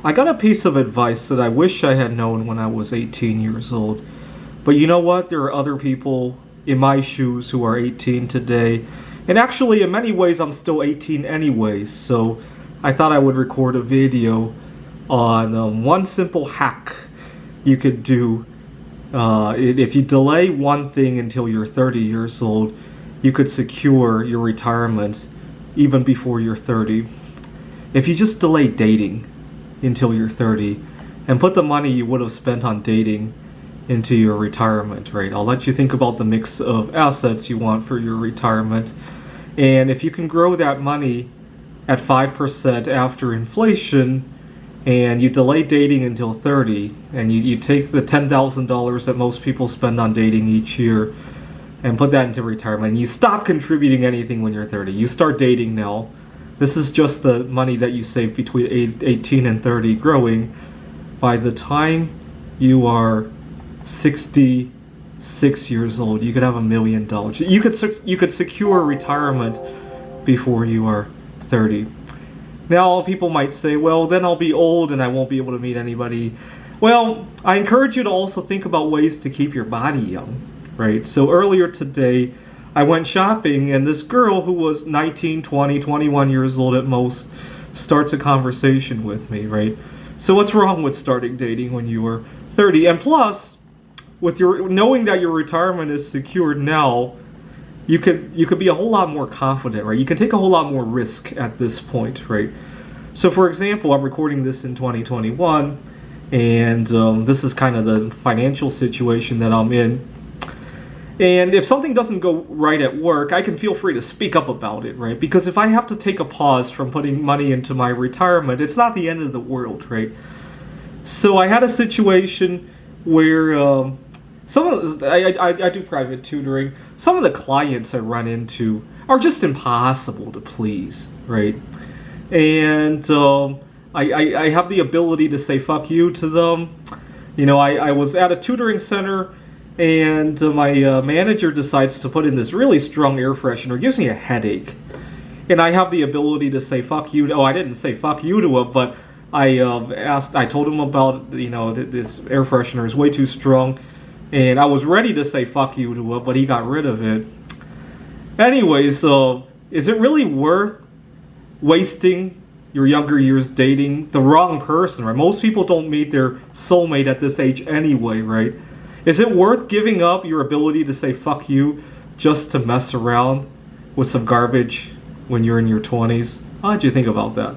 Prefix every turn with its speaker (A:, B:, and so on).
A: I got a piece of advice that I wish I had known when I was 18 years old. But you know what? There are other people in my shoes who are 18 today. And actually, in many ways, I'm still 18 anyways. So I thought I would record a video on one simple hack you could do. If you delay one thing until you're 30 years old, you could secure your retirement even before you're 30. If you just delay dating until you're 30 and put the money you would have spent on dating into your retirement, right? I'll let you think about the mix of assets you want for your retirement. And if you can grow that money at 5% after inflation, and you delay dating until 30, and you take the $10,000 that most people spend on dating each year and put that into retirement, and you stop contributing anything when you're 30. You start dating now. This is just the money that you save between 18 and 30 growing. By the time you are 66 years old, you could have $1 million. You could secure retirement before you are 30. Now, people might say, well, then I'll be old and I won't be able to meet anybody. Well, I encourage you to also think about ways to keep your body young, right? So earlier today, I went shopping, and this girl who was 19, 20, 21 years old at most starts a conversation with me, right? So what's wrong with starting dating when you were 30? And plus, with your knowing that your retirement is secured now, you could be a whole lot more confident, right? You can take a whole lot more risk at this point, right? So for example, I'm recording this in 2021, and this is kind of the financial situation that I'm in. And if something doesn't go right at work, I can feel free to speak up about it, right? Because if I have to take a pause from putting money into my retirement, it's not the end of the world, right? So I had a situation where I do private tutoring. Some of the clients I run into are just impossible to please, right? And I have the ability to say fuck you to them. You know, I was at a tutoring center, and my manager decides to put in this really strong air freshener. It gives me a headache. And I have the ability to say fuck you. I didn't say fuck you to him, but I told him about, this air freshener is way too strong. And I was ready to say fuck you to him, but he got rid of it. Anyways, is it really worth wasting your younger years dating the wrong person, right? Most people don't meet their soulmate at this age anyway, right? Is it worth giving up your ability to say fuck you just to mess around with some garbage when you're in your 20s? How did you think about that?